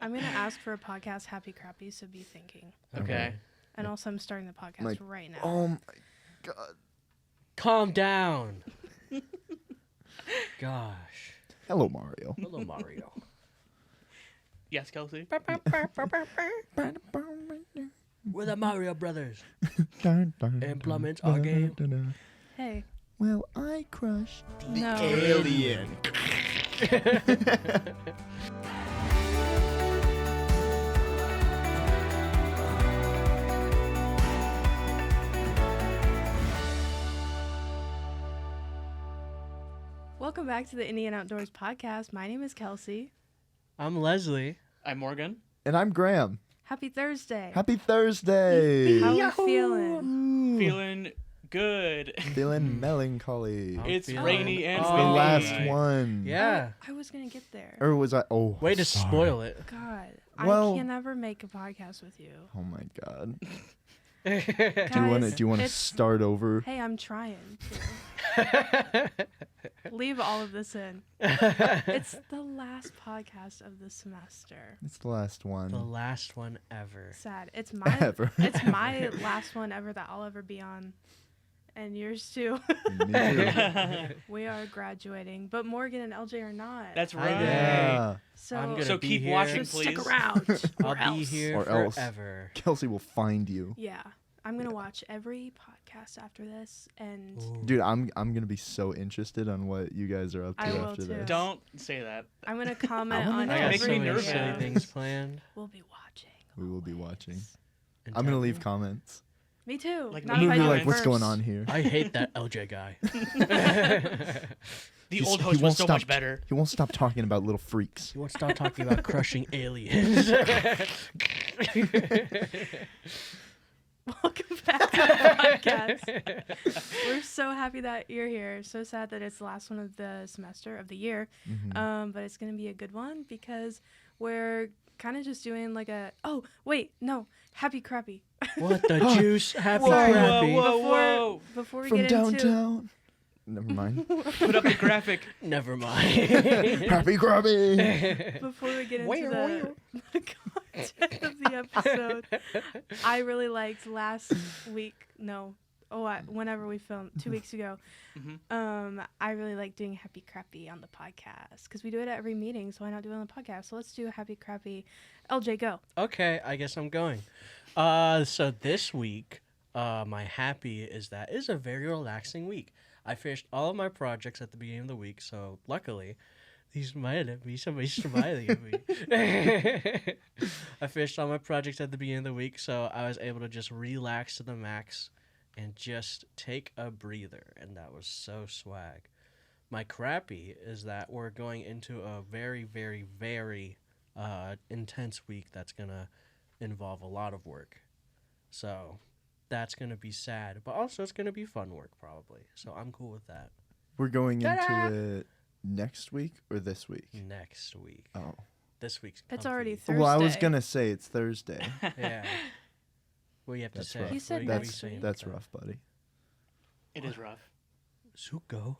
I'm going to ask for a podcast Happy Crappy, so be thinking. Okay. And also, I'm starting the podcast right now. Oh my god. Calm down. Gosh. Hello, Mario. Hello, Mario. Yes, Kelsey? We're the Mario Brothers. Dun, Implement our game. Hey. Well, I crushed the No. alien. Welcome back to the Indian Outdoors podcast. My name is Kelsey. I'm Leslie. I'm Morgan. And I'm Graham. Happy Thursday. Happy Thursday. How are you feeling? Feeling good. Feeling melancholy. I'm It's feeling- rainy and It's Oh. the windy. last one. Yeah. I was going to get there. Or was I? Oh, Way to sorry. spoil it. God, Well- I can never make a podcast with you. Oh my god. Guys, Do you want to it's- start over? Hey, I'm trying to. Leave all of this in. It's the last podcast of the semester. It's the last one. The last one ever. Sad. It's my Ever. it's my last one ever that I'll ever be on. And yours too. Me too. We are graduating, but Morgan and LJ are not. That's I right. know. Yeah. so I'm gonna So be keep here. watching, so please. stick around. I'll or be else. here Or else. forever. Kelsey will find you. Yeah. I'm gonna watch every podcast after this, and Ooh. Dude, I'm gonna be so interested on what you guys are up to I will after too. this. Don't say that. I'm gonna comment wanna on know. I got Makes so me every many nervous. silly video. things planned. We'll be watching. We will be always. watching. And I'm gonna tell leave me. comments. Me too. Like Not I'm if gonna I be do like, it what's going first. on here? I hate that LJ guy. The He's- old he host was won't so stop- much better. He won't stop talking about little freaks. You won't stop talking about crushing aliens. Welcome back to the podcast. We're so happy that you're here. So sad that it's the last one of the semester of the year. Mhm. But it's gonna be a good one because we're kind of just doing like a. Oh wait, no, happy crappy. What the juice? Happy Sorry. crappy. Whoa, Before whoa. before we From get downtown. Never mind. Put up the graphic. Never mind. Happy grubby. into before we get into the content of the episode, I really liked last week. No. Whenever we filmed 2 weeks ago, I really like doing Happy Crappy on the podcast because we do it at every meeting. So why not do it on the podcast? So let's do Happy Crappy. LJ, go. Okay, I guess I'm going. So this week, my happy is that it is a very relaxing week. I finished all of my projects at the beginning of the week, so luckily, he's smiling at me. Somebody's smiling at me. I finished all my projects at the beginning of the week, so I was able to just relax to the max and just take a breather, and that was so swag. My crappy is that we're going into a very, very, very intense week that's going to involve a lot of work. So that's going to be sad, but also it's going to be fun work probably. So I'm cool with that. We're going Ta-da! into it next week or this week? Next week. Oh. This week's It's comfy. already Thursday. Well, I was gonna say it's Thursday. Yeah. What do you have to That's say? rough. He said What are you next saying week. That's about rough, buddy. It is rough. Zuko.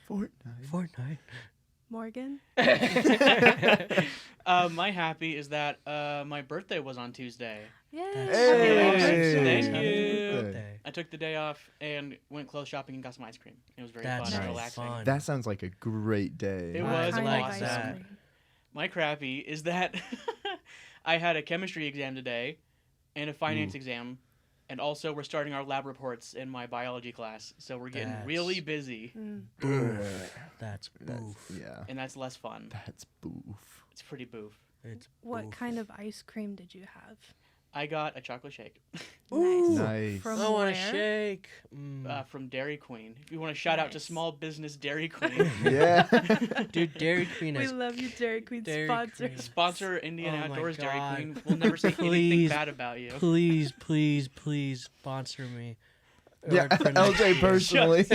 Fortnite. Fortnite. Morgan. My happy is that my birthday was on Tuesday. Yay. That's Hey! so Thank Happy you. birthday. I took the day off and went clothes shopping and got some ice cream. It was very That's fun and nice. relaxing. fun. That sounds like a great day. It I was Kinda like ice that. cream. My crappy is that I had a chemistry exam today and a finance exam, and also we're starting our lab reports in my biology class, so we're getting That's- really busy, Mm. Boof. That's That's, boof. yeah. and that's less fun. That's boof. It's pretty boof. It's What boof. kind of ice cream did you have? I got a chocolate shake Ooh. Nice. From I want a where? shake. Mm. from Dairy Queen. If you want to shout out to Nice. small business Dairy Queen, Yeah. Dude, Dairy Queen We has love you, Dairy Queen Dairy sponsor. Queen. sponsor Indian Oh my Outdoors Dairy God. Queen. We'll never say anything Please. bad about you. please, please, please sponsor me. Yeah, Or for next LJ year. personally.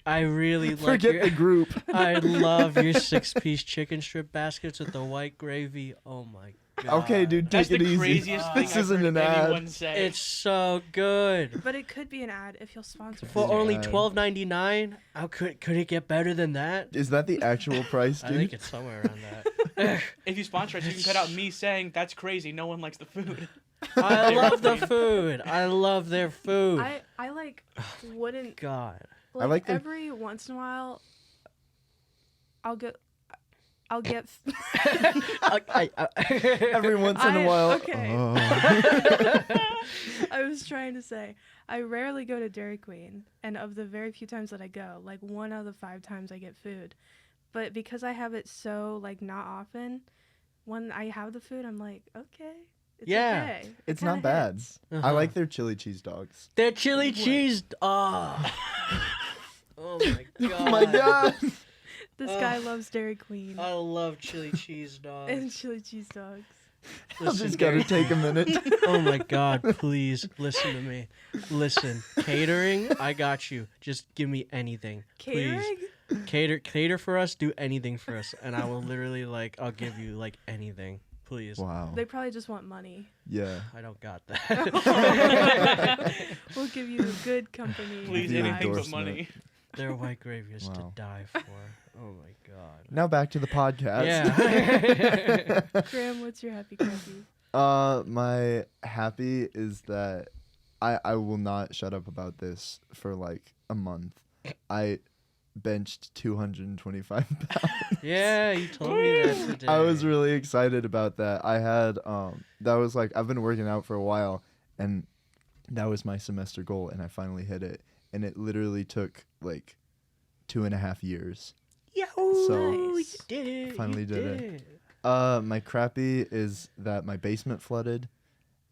I really like Forget your, the group. I love your 6-piece chicken strip baskets with the white gravy. Oh my god. Okay, dude, That's take the it easy. craziest thing This I've isn't heard an ad. anyone say. It's so good. But it could be an ad if you'll sponsor For us. only ad. $12.99, how could it get better than that? Is that the actual price, I dude? think it's somewhere around that. If you sponsor us, you can cut out me saying that's crazy. No one likes the food. I love the food. I love their food. I like wouldn't God. like, I like the- every once in a while I'll get Every once in a while. okay. Oh. I was trying to say I rarely go to Dairy Queen, and of the very few times that I go, like 1 out of the 5 times I get food. But because I have it so like not often, when I have the food, I'm like, okay, it's Yeah. okay. It It's kinda not bad. hits. I like their chili cheese dogs. Their chili cheese. Oh. Oh my god. Oh my god. This guy loves Dairy Queen I love chili cheese dogs. and chili cheese dogs. I Listen, just gotta take a minute. Oh my god, please listen to me. Listen, catering, I got you. Just give me anything. Catering? Please. Cater for us, do anything for us, and I will literally I'll give you anything. Please. Wow. They probably just want money. Yeah. I don't got that. We'll give you good company. Please, The anything but endorsement. money. Their white gravy is to Wow. die for. Oh my god. Now back to the podcast. Yeah. Graham, what's your happy crappy? My happy is that I will not shut up about this for like a month. I benched 225 pounds. Yeah, you told me that today. I was really excited about that. I had that was like I've been working out for a while, and that was my semester goal, and I finally hit it. And it literally took like 2.5 years. Yo, So, Nice. you did it. finally you did it. it. My crappy is that my basement flooded,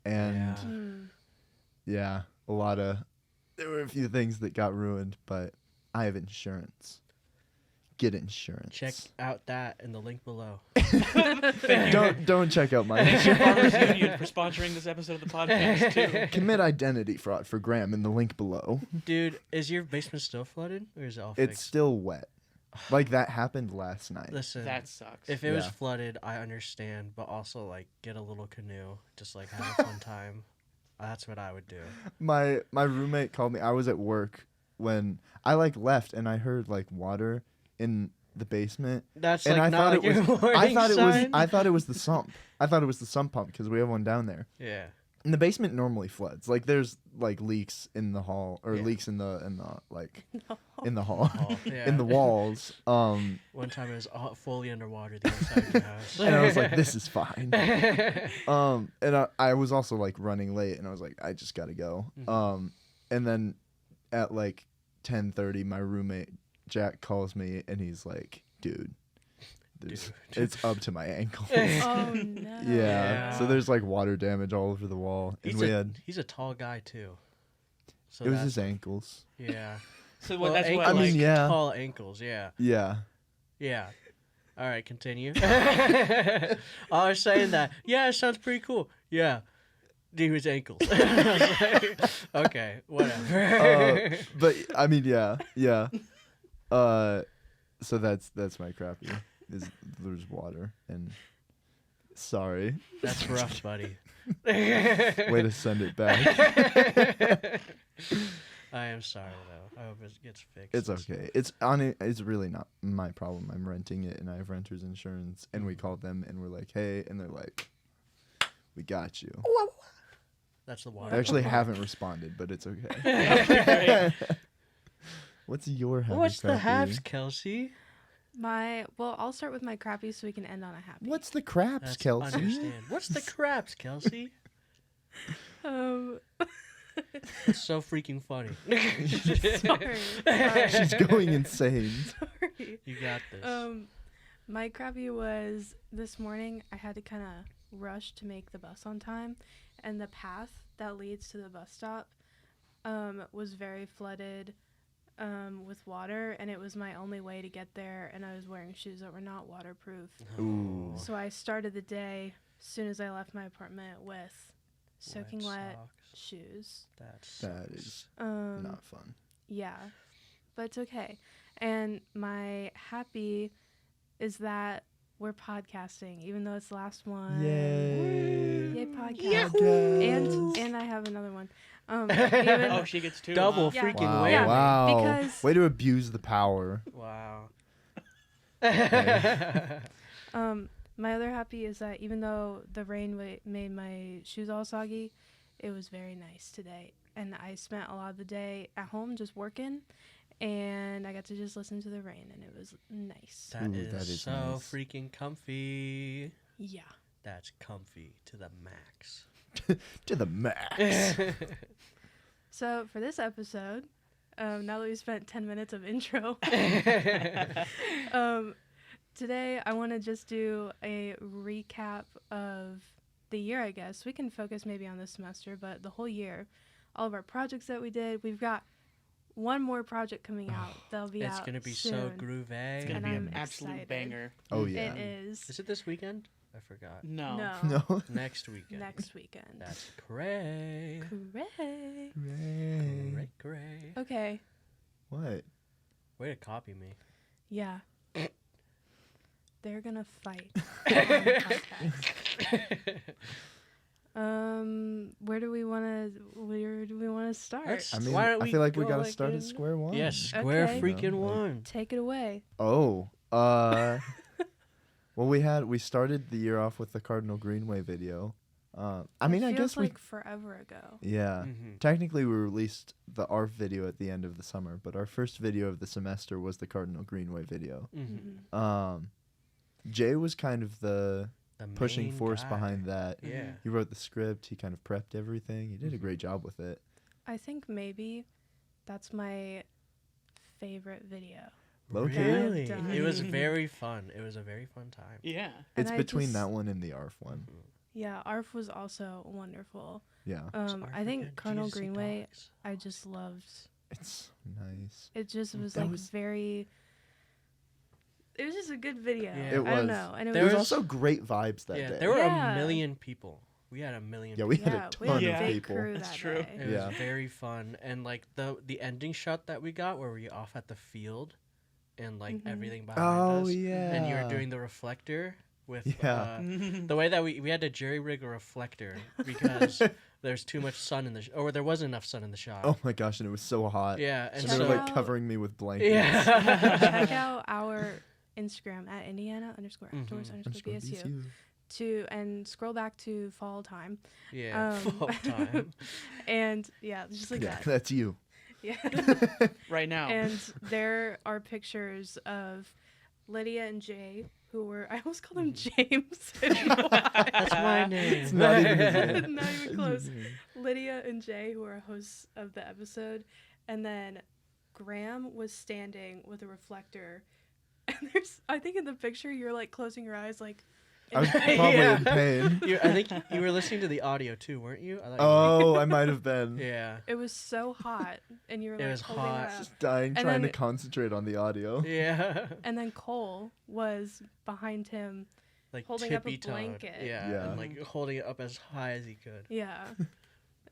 and Yeah. Mm. there were a few things that got ruined, but I have insurance. Get insurance. Check out that in the link below. Don't check out my Thank you, insurance. Farmers Union, for sponsoring this episode of the podcast too. Commit identity fraud for Graham in the link below. Dude, is your basement still flooded, or is it all It's fixed? still wet. Like that happened last night. Listen, That sucks. if it was Yeah. flooded, I understand, but also get a little canoe, just have a fun time. That's what I would do. My roommate called me. I was at work when I left, and I heard water in the basement. That's And I not thought it your was. warning I thought it was. sign? I thought it was the sump. I thought it was the sump pump because we have one down there. Yeah. And the basement normally floods. There's leaks in the hall or Yeah. leaks in the in the hall Oh, yeah. in the walls. One time it was fully underwater the inside of the house. And I was like, this is fine. And I was also running late, and I was like, I just gotta go. Mhm. And then at 10:30, my roommate Jack calls me, and he's like, dude. It's up to my ankles. Oh no. Yeah. So Yeah. there's water damage all over the wall, and He's a tall guy too. So it was that's- his ankles. Yeah. So Well, that's what ankles, I mean, yeah. tall ankles. Yeah. Yeah. Yeah. All right, continue. I was saying that. Yeah, it sounds pretty cool. Yeah. Dude, his ankles. I was like, okay, whatever. But I mean, yeah. So that's my crappy. Is there's water, and sorry. That's rough, buddy. Way to send it back. I am sorry though. I hope it gets fixed. It's okay. It's really not my problem. I'm renting it, and I have renter's insurance, and we called them, and we're like, hey, and they're like, we got you. That's the They water. actually haven't responded, but it's okay. What's your happy What's the crappy? haps, Kelsey? I'll start with my crappy so we can end on a happy. What's the craps, That's Kelsey? understand. What's the craps, Kelsey? It's so freaking funny. Sorry. She's going insane. Sorry. You got this. My crappy was this morning. I had to kind of rush to make the bus on time, and the path that leads to the bus stop was very flooded with water, and it was my only way to get there, and I was wearing shoes that were not waterproof. Ooh. So I started the day as soon as I left my apartment with soaking wet socks. shoes. That sucks. is Um, not fun. Yeah, but it's okay. And my happy is that we're podcasting, even though it's the last one. Yay, podcast. And I have another one. Even, Oh, she gets two. Double huh? Yeah. freaking Wow, whammy. Yeah, wow. because- Way to abuse the power. Wow. My other happy is that even though the rain made my shoes all soggy, it was very nice today. And I spent a lot of the day at home just working, and I got to just listen to the rain, and it was nice. That is so nice. freaking comfy. Yeah. That's comfy to the max. To the max. So for this episode, now that we spent 10 minutes of intro, today I want to just do a recap of the year, I guess. We can focus maybe on this semester, but the whole year, all of our projects that we did. We've got one more project coming out. That'll be It's out going to be soon. so groovy. It's gonna And be I'm an absolute excited. banger. Oh yeah. It is. Is it this weekend? I forgot. No. No. Next weekend. Next weekend. That's cray. Hooray. Hooray. Cray. Okay. What? Way to copy me. Yeah. They're gonna fight on the podcast. Where do we wanna start? I mean, Why don't I feel like we go, gotta start in- at square one. Yes, square Okay. freaking No, like- one. Take it away. Oh. Well, we started the year off with the Cardinal Greenway video. I mean, It I feels guess like forever ago. yeah. Mhm. Technically, we released the ARF video at the end of the summer, but our first video of the semester was the Cardinal Greenway video. Mhm. Jay was kind of the The pushing main force guy. behind that. Yeah. He wrote the script. He kind of prepped everything. He did a Mhm. great job with it. I think maybe that's my favorite video. Low-key? Really? Done. It was very fun. It was a very fun time. Yeah. And It's I between just- that one and the ARF one. Yeah, ARF was also wonderful. Yeah. I think Colonel Greenway, I just loved. It's nice. It just was That like was- very. It was just a good video. Yeah. It I was. don't know, and it There There was was also great vibes that Yeah, day. there were Yeah. a million people. We had a million. Yeah, we people. had yeah, a we ton had Yeah. a of big people. crew That's that true. day. It Yeah. was very fun, and like the ending shot that we got, where we off at the field, and like Mhm. everything behind Oh us, yeah. and you were doing the reflector with Yeah. the way that we had to jerry rig a reflector because there's too much sun in the or there wasn't enough sun in the shot. Oh my gosh, and it was so hot. Yeah, and And Check they so were out- like covering me with blankets. yeah. Check out our Instagram at Indiana_outdoors Mhm. _BSU and scroll back to fall time. Yeah, full time. And yeah, just like Yeah, that. that's you. Yeah. Right now. And there are pictures of Lydia and Jay, who were, I almost called him James. That's my name. It's not even his name. Not even close. Lydia and Jay, who are hosts of the episode. And then Graham was standing with a reflector. And there's, I think in the picture, you're like closing your eyes, like, I was in pain. probably Yeah. in pain. I think you were listening to the audio too, weren't you? I thought you Oh, I might have been. were. Yeah. It was so hot. And you were It like, was holding hot. it up. Just dying, And trying to then- concentrate on the audio. Yeah. And then Cole was behind him. Like Holding up a tippy-toed. blanket. Yeah, Yeah. and like holding it up as high as he could. Yeah.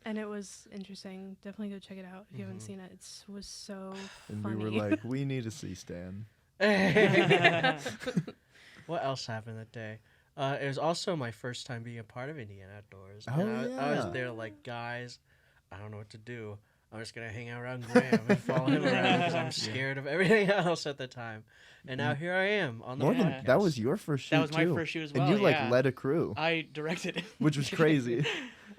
And it was interesting. Definitely go check it out if you haven't Mhm. seen it. It was so And funny. we were like, we need to see Stan. What else happened that day? It was also my first time being a part of Indiana Outdoors. Oh, and I was yeah. there like, guys, I don't know what to do. I'm just gonna hang out around Graham and follow him around because I'm scared of everything else at the time. And now here I am on the Morgan, podcast. that was your first shoot That was my too. first shoot as well. And you like yeah. led a crew, I directed it. which was crazy.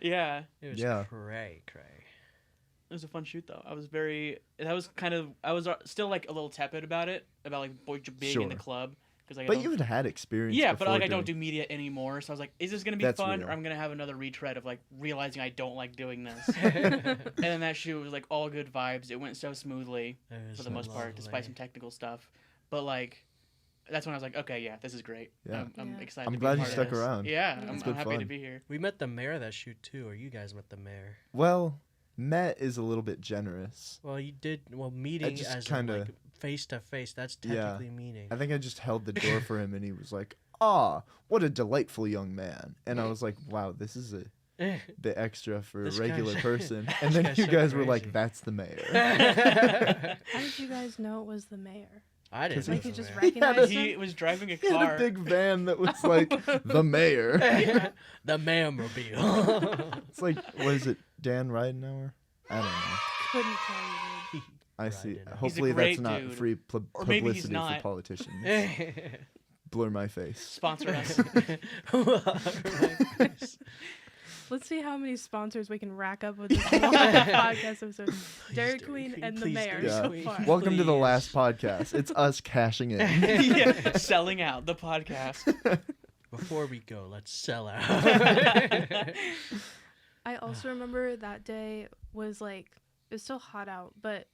Yeah. It was Yeah. cray. It was a fun shoot though. I was still like a little tepid about it, about like being in the Sure. club. Cause, like, I But don't- you had experience. yeah, but like I before don't do doing- media anymore, so I was like, is this gonna be That's fun, real. or I'm gonna have another retread of like realizing I don't like doing this? And then that shoot was like all good vibes. It went so smoothly for the most part, despite some technical stuff. But like, that's when I was like, okay, yeah, this is great. Yeah. I'm Yeah. excited. I'm to be glad a you part of stuck this. around. Yeah, Yeah. I'm, It's I'm good happy to fun. be here. We met the mayor of that shoot too, or you guys met the mayor. Well, Met is a little bit generous. Well, you did. Well, meeting just as kinda- in, like face to face. That's Yeah. technically meeting. I think I just held the door for him, and he was like, "Ah, what a delightful young man." And I was like, "Wow, this is a bit extra for a This regular guy's- person." this And then guy's you so guys were crazy. like, "That's the mayor." How did you guys know it was the mayor? I didn't. 'Cause know Like the you just mayor. recognized He him? was driving a He had car. a big van that was like the mayor. The mayor-mobile. It's like, what is it, Dan Ridenhour? I don't know. Couldn't tell you, dude. I see. Ridenour. Hopefully great that's not dude. free Or maybe he's publicity for not. politicians. Blur my face. Sponsor us. Let's see how many sponsors we can rack up with this podcast episode. Dairy do. Queen and the Please mayor do. Yeah. so far. Welcome to the Please. last podcast. It's us cashing in. Yeah, selling out the podcast. Before we go, let's sell out. I also remember that day was like, it was still hot out, but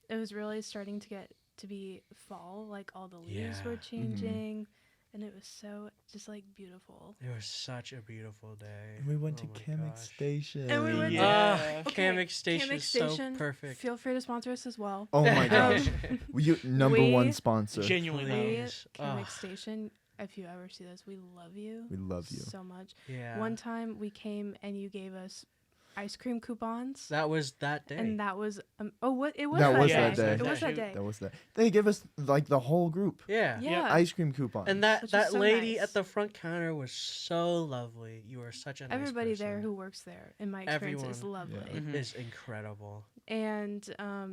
it was really starting to get to be fall. Like all the leaves Yeah. were changing, and it was so just like beautiful. It was such a beautiful day. We went Oh to my Kamek gosh. Station. And we went to- Yeah. Kamek Station Kamek is so Station, perfect. Feel free to sponsor us as well. Oh my gosh. Number We- one sponsor. Genuinely. We, Please. Kamek Ugh. Station, if you ever see this, we love you. We love you. So much. Yeah. One time we came and you gave us ice cream coupons. That was that day. And that was what it was That that was day. that day. It was that Shoot. day. That was that. They give us like the whole group yeah. Yeah. ice cream coupons. And that Which is that so lady nice. at the front counter was so lovely. You were such a nice Everybody there person. who works there, in my experience, is Everyone. lovely. Yeah. Mhm. is incredible. And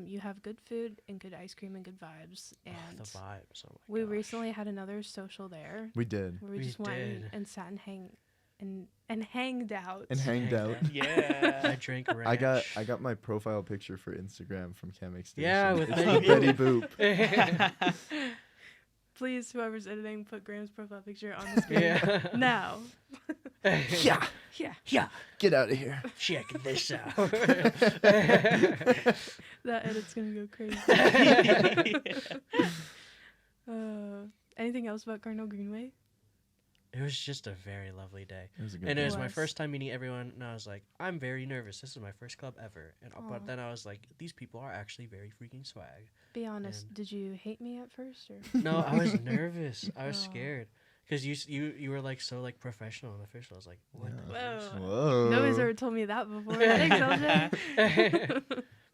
you have good food and good ice cream and good vibes. And Oh, the vibes. Oh my we gosh. recently had another social there we did. where we We just went did. and sat and hanged out. And hanged out. I Yeah. drank ranch. I got my profile picture for Instagram from Kamek Station. Yeah, with It's Betty Betty Boop. Please, whoever's editing, put Graham's profile picture on the screen. Yeah. Now. Yeah, Yeah. Yeah. get out of here. Check this out. That edit's gonna go crazy. Anything else about Cardinal Greenway? It was just a very lovely day. It was a good And it day. was my was. first time meeting everyone, and I was like, I'm very nervous. This is my first club ever. And Aw. but then I was like, these people are actually very freaking swag. Be honest, And- did you hate me at first? Or? No, I was nervous. I was Aw. scared because you were like so like professional and official. I was like, what? Yeah. the Whoa. Nobody's ever told me that before. Thanks, LJ.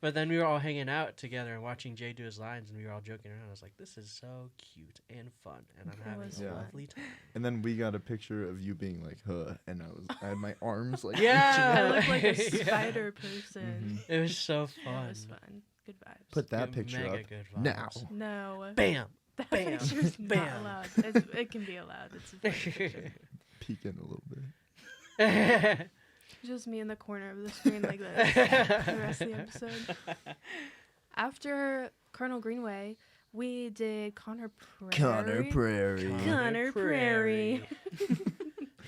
But then we were all hanging out together and watching Jay do his lines, and we were all joking around. I was like, this is so cute and fun, and I'm It having was a fun. lovely time. And then we got a picture of you being like, huh, and I had my arms like Yeah. I look like a Yeah. spider person. It was so Yeah, fun. it was fun. Good vibes. Put that Good- picture mega up good now. vibes. No. Bam. That Bam. picture's not Bam. allowed. It can be allowed. It's a funny picture. Peek in a little bit. It's just me in the corner of the screen like this for the rest of the episode. After Colonel Greenway, we did Connor Prairie. Connor Prairie. Connor Prairie.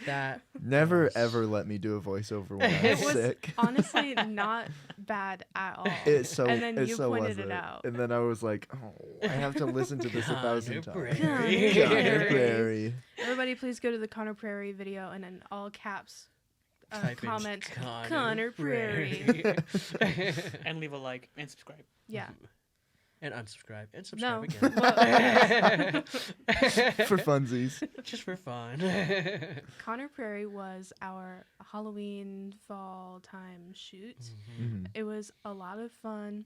That Never was- ever let me do a voiceover when I It was was sick. honestly not bad at all. It so And then it you so pointed it wasn't. out. And then I was like, oh, I have to listen to this 1,000 Connor times. Prairie. Connor Prairie. Prairie. Everybody, please go to the Connor Prairie video and in all caps Type in comment Connor Connor Prairie. And leave a like and subscribe. Yeah. And unsubscribe and No. subscribe Well, again. For funsies. Just for fun. Connor Prairie was our Halloween fall time shoot. Mhm. It was a lot of fun.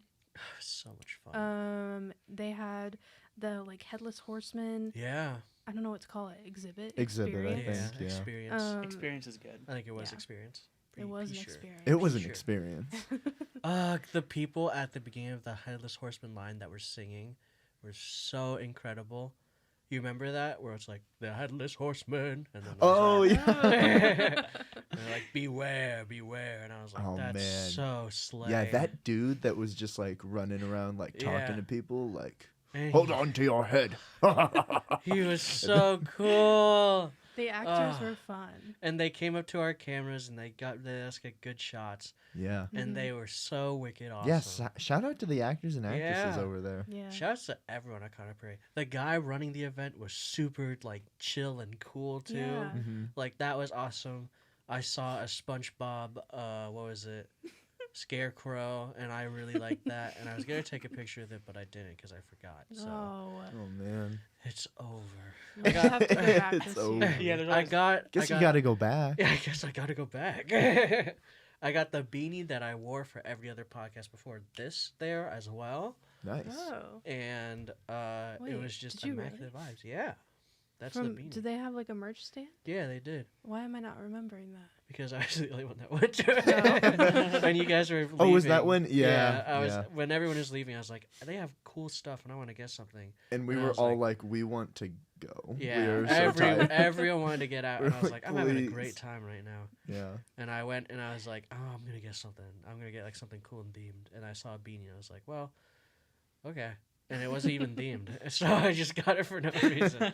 So much fun. They had the like headless horseman. Yeah. I don't know what to call it. Exhibit. Exhibit, I experience. think. yeah. Experience. Experience is good. I think it was yeah. experience. It was an Pretty sure. experience. It was an Sure. experience. The people at the beginning of the Headless Horseman line that were singing were so incredible. You remember that? Where it's like, the Headless Horseman. And then Oh, there's yeah. that. And they're like, beware, beware. And I was like, Oh, that's man. so slay. Yeah, that dude that was just like running around, like talking Yeah. to people, like, And hold on to your head. He was so cool. The actors Ah. were fun. And they came up to our cameras and they let us get good shots. Yeah. And Mhm. they were so wicked awesome. Yes. Shout out to the actors and actresses Yeah. over there. Yeah. Shouts to everyone at Connor Prairie. The guy running the event was super like chill and cool too. Yeah. Mm-hmm. Like that was awesome. I saw a SpongeBob, what was it? Scarecrow, and I really liked that. And I was gonna take a picture of it, but I didn't because I forgot. So Oh. Oh man. it's over. We'll have to go back It's this over. year. Yeah, there's I always, got. Guess I you gotta go back. Yeah, I guess I gotta go back. I got the beanie that I wore for every other podcast before this there as well, Nice. Oh. and Wait, it was just did you really? immaculate vibes. Yeah. That's the beanie. Did they have like a merch stand? Yeah, they did. Why am I not remembering that? Because I was the only one that went to it. When you guys were leaving. Oh, was that when? Yeah. I was. When everyone was leaving, I was like, they have cool stuff, and I want to get something. And we And I were was all like, we want to go. Yeah, We were so tired. everyone wanted to get out, and I was like, I'm having a Please. great time right now. Yeah. And I went, and I was like, oh, I'm gonna get something. I'm gonna get like something cool and themed. And I saw a beanie, and I was like, well, okay. And it wasn't even themed, so I just got it for no reason.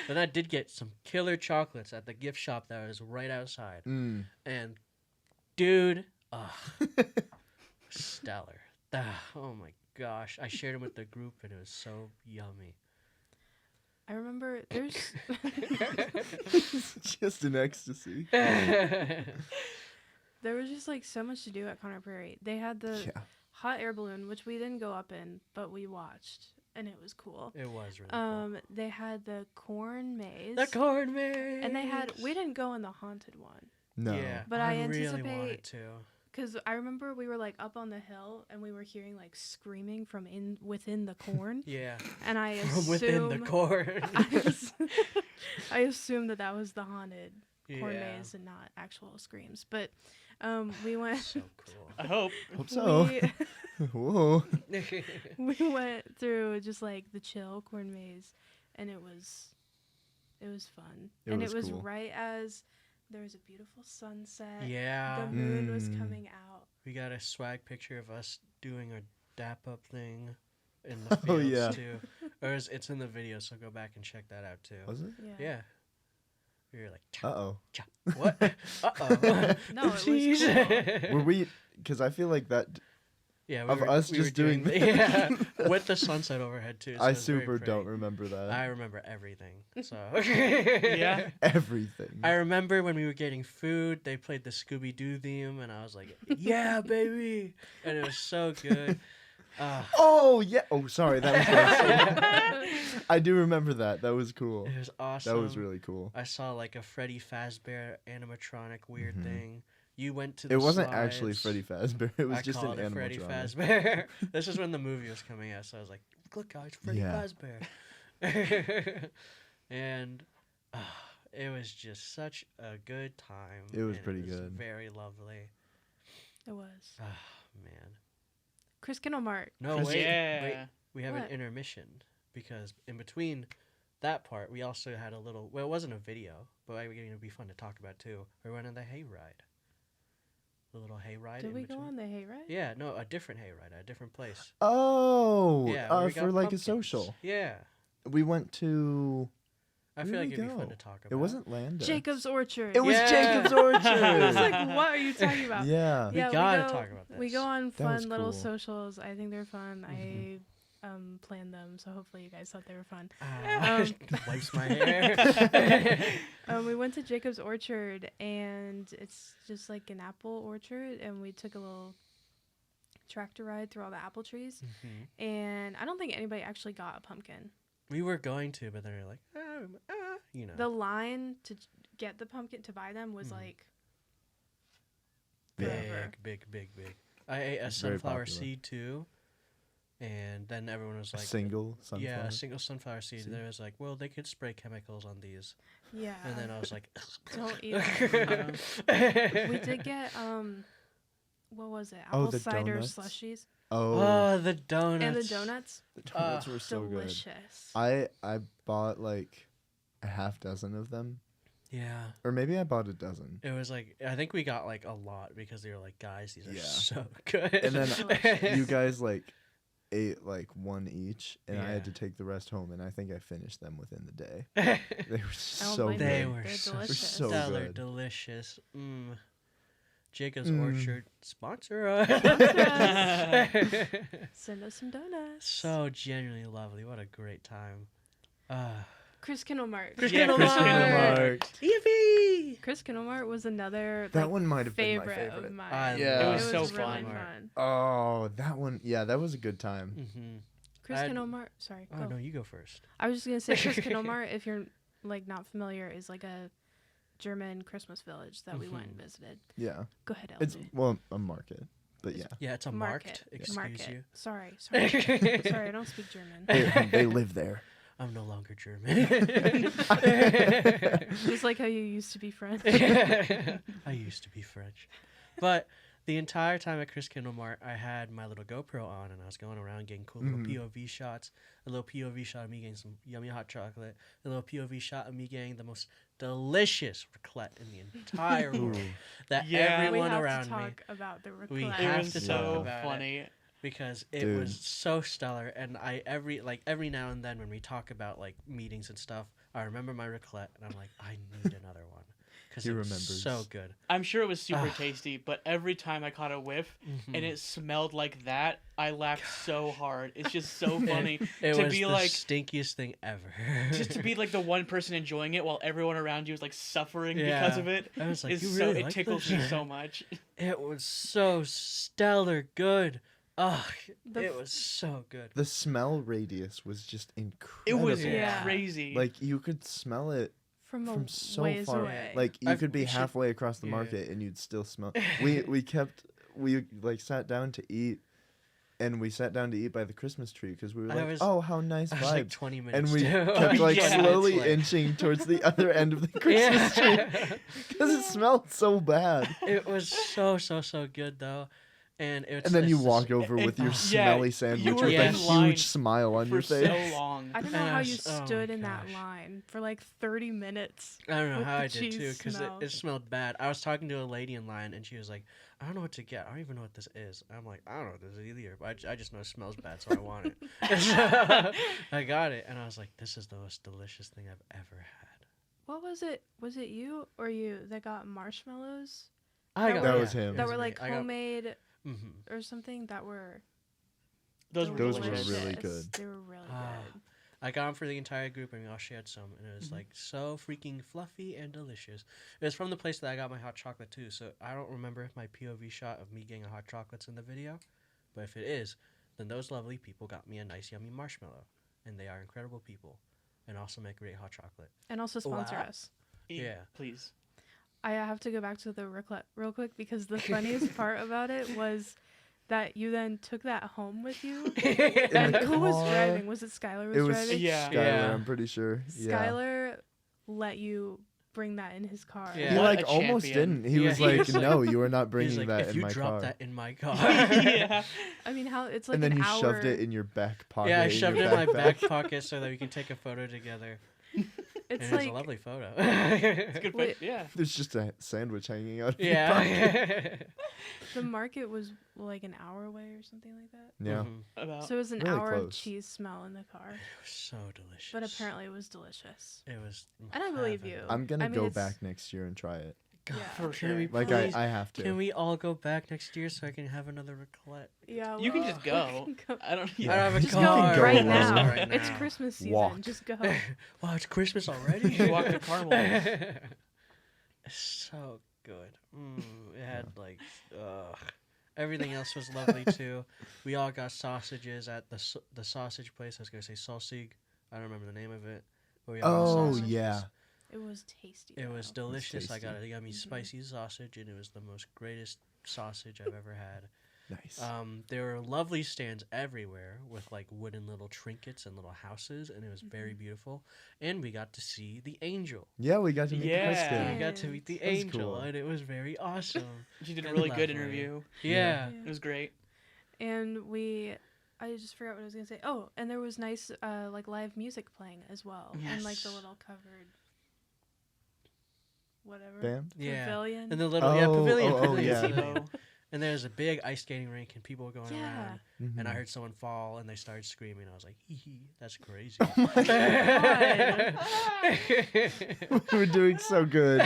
But I did get some killer chocolates at the gift shop that was right outside. Mm. And dude, stellar. Oh my gosh, I shared them with the group, and it was so yummy. I remember there's Just an ecstasy. there was just like so much to do at Conner Prairie. They had the Yeah. hot air balloon, which we didn't go up in, but we watched, and it was cool. It was really cool. They had the corn maze. The corn maze. And we didn't go in the haunted one. No. Yeah, But I really anticipate- wanted to. Because I remember we were like up on the hill and we were hearing like screaming from within the corn. Yeah, And I from assume within the corn. I assumed that was the haunted corn Yeah. maze and not actual screams. But we went. So cool. I hope. Hope so. Whoa. We went through just like the chill corn maze, and it was fun. It and was it was cool. right as there was a beautiful sunset. Yeah, The moon was Mm. coming out. we got a swag picture of us doing our dap up thing in the fields Oh, yeah. too. Or it's in the video, so go back and check that out too. Was it? Yeah. Yeah. We were like, chop, Uh-oh. chop. What? Uh-oh. No, it was Oopsies. cool. Were we... Because I feel like that... Yeah, Of us we just were doing yeah, with the sunset overhead too. So I it was very super don't pretty. remember that. I remember everything. So Yeah. Everything. I remember when we were getting food, they played the Scooby Doo theme, and I was like, "Yeah, baby!" And it was so good. Oh, yeah. Oh, sorry. That was awesome. I do remember that. That was cool. It was awesome. That was really cool. I saw like a Freddy Fazbear animatronic weird Mhm. thing. You went to the It wasn't actually slides. Freddy Fazbear. It was I just called an it Freddy animatronic. Fazbear. This is when the movie was coming out, so I was like, "Look, guys, Freddy Yeah. Fazbear." And it was just such a good time. It was and pretty it was good. Very lovely. It was. Man. Chris Kindlemart. No, Chris- wait. Yeah. Wait. We have What? an intermission because in between that part, we also had a little. Well, it wasn't a video, but it would be fun to talk about too. We went on the hayride. The little hayride. Did in we go between. on the hayride? Yeah, no, a different hayride at a different place. Oh, Yeah, where we for got like pumpkins. a social. Yeah, We went to... I Where feel did like we it'd be fun go? to talk about. It wasn't Landa. Jacob's Orchard. It was Yeah. Jacob's I was Orchard. like, what are you talking about? Yeah. We Yeah, gotta go, talk about this. We go on That was fun little cool. socials. I think they're fun. Mhm. I planned them, so hopefully you guys thought they were fun. Wipes my hair. We went to Jacob's Orchard, and it's just like an apple orchard, and we took a little tractor ride through all the apple trees. Mhm. And I don't think anybody actually got a pumpkin. We were going to, but then we were like, you know. The line to get the pumpkin to buy them was Mhm. like big, forever. big. I ate a It's very sunflower popular. seed too, and then everyone was A like, single sunflower. yeah, a single sunflower seed. seed. There was like, well, they could spray chemicals on these, Yeah. and then I was like, Don't eat them. We did get what was it? Oh, Apple the cider donuts? slushies Oh, the donuts. and the donuts. the donuts were so good. Delicious. I bought like a half dozen of them, Yeah, or maybe I bought a dozen. it was like I think we got like a lot because they were like, guys, these are Yeah. so good. And then Delicious. you guys like ate like one each, and I had to Yeah. take the rest home, and I think I finished them within the day. they They were I don't so blame good. They you. were They're so delicious. so stellar, good. delicious. Jacob's Mm. Orchard sponsor us. Send us some donuts. So genuinely lovely. What a great time. Chris Kindlemart. Chris Yeah, Chris Kindlemart. Yippee! Chris Kindlemart was another That like, one might have been my favorite of favorite. mine. Yeah. It was so really fun. fun. Oh, that one. Yeah, that was a good time. Mm-hmm. Chris I'd- Kindlemart. Sorry. Oh Go. no, you go first. I was just gonna say Chris Kindlemart. If you're like not familiar, is like a German Christmas village that we went and visited. Yeah, Go ahead, it's LJ. a market, but yeah, Yeah, it's a marked. Excuse Market. you. Sorry. Sorry, I don't speak German. they live there. I'm no longer German. Just like how you used to be French. I used to be French. But the entire time at Chris Kindle Mart, I had my little GoPro on, and I was going around getting cool little POV shots. A little POV shot of me getting some yummy hot chocolate. A little POV shot of me getting the most delicious raclette in the entire world. That everyone around me. We have to talk about the raclette. We It have was to so talk about funny. it because it was so stellar. And I every now and then when we talk about like meetings and stuff, I remember my raclette, and I'm like, I need another one. Because it was so good. I'm sure it was super tasty, but every time I caught a whiff and it smelled like that, I laughed so hard. It's just so funny It to was be the like stinkiest thing ever. just to be like the one person enjoying it while everyone around you is like suffering because of it. I was like, It's you so really it like tickles this? me so much. It was so stellar good. Oh, The it was so good. The smell radius was just It incredible. was Yeah. crazy. Like you could smell it from so ways far. away. Like you could be we should- halfway across the yeah. market and you'd still smell. We like sat down to eat, and we sat down to eat by the Christmas tree because we were like, oh, how nice I was like vibes. 20 minutes. And we too. kept like Yeah. slowly It's like- inching towards the other end of the Christmas tree because it smelled so bad. It was so good though, and it's And then you it's- walk over with your smelly sandwich were with a in line huge smile on for your face. so long. I don't know And I how you was- oh stood my in that gosh. line for like 30 minutes. I don't know with how the I did too, cheese because smell. it smelled bad. I was talking to a lady in line, and she was like, "I don't know what to get. I don't even know what this is." I'm like, "I don't know what this is either, but I just know it smells bad, so I want it." I got it, and I was like, "This is the most delicious thing I've ever had." What was it? Was it you or you that got marshmallows I That got was him. that It were me. like I got- homemade Mhm. or something that were Those were Those were delicious. really delicious? good. They were really Ah. good. I got them for the entire group, and we all shared some, and it was like so freaking fluffy and delicious. It was from the place that I got my hot chocolate too, so I don't remember if my POV shot of me getting a hot chocolate's in the video, but if it is, then those lovely people got me a nice yummy marshmallow, and they are incredible people, and also make great hot chocolate. And also sponsor Wow. us. Yeah. Please. I have to go back to the raclette real quick because the funniest part about it was that you then took that home with you. And the who was car. driving? Was it Skylar was It was driving? Yeah. Skylar, Yeah. I'm pretty sure. Yeah. Skylar let you bring that in his car. Yeah. He What like a almost champion. didn't. He Yeah, was he like, was like- "No, you are not He's bringing like, that if in you my drop car." that in my car. Yeah. I mean, how it's like And then an you hour. shoved it in your back pocket. Yeah, I in shoved your it in my back backpack. pocket so that we can take a photo together. It's And it was a like lovely photo. It's good. Wait. Yeah. There's just a sandwich hanging out. Of your pocket. Yeah. the market was like an hour away or something like that. Yeah. Mhm. About So it was an Really hour of close. cheese smell in the car. It was so delicious. But apparently it was delicious. it was. And I believe heaven. you. I'm gonna I mean, go it's- back next year and try it. God, Yeah. For can sure. we Like please- I have to. Can we all go back next year so I can have another raclette? Yeah, You can well, just go. we can I don't. Yeah. I don't have a Just car. go right Go now. Right It's now. Christmas season. Walk. Just go. Wow, it's Christmas already. You walk to Carmel. It's so good. It had like, everything else was lovely too. We all got sausages at the sausage place. I was gonna say Sausig. I don't remember the name of it. But we all got Oh sausages. yeah. It was tasty. It was though. delicious. I got tasty. a yummy spicy sausage, and it was the most greatest sausage I've ever had. Nice. There were lovely stands everywhere with like wooden little trinkets and little houses, and it was very beautiful. And we got to see the angel. Yeah, we got to meet Yeah. Kristen. We got to meet the That was angel, cool. and it was very awesome. She did a And really good lovely. interview. Yeah. It was great. And I just forgot what I was gonna say. Oh, and there was nice like live music playing as well, and like the Yes. little covered whatever Band? Yeah. pavilion. And the little Oh, pavilion. oh, pavilion, yeah. pavilion. And there's a big ice skating rink, and people were going Yeah. around. Mhm. And I heard someone fall, and they started screaming. I was like, hee hee, that's crazy. we were doing so good.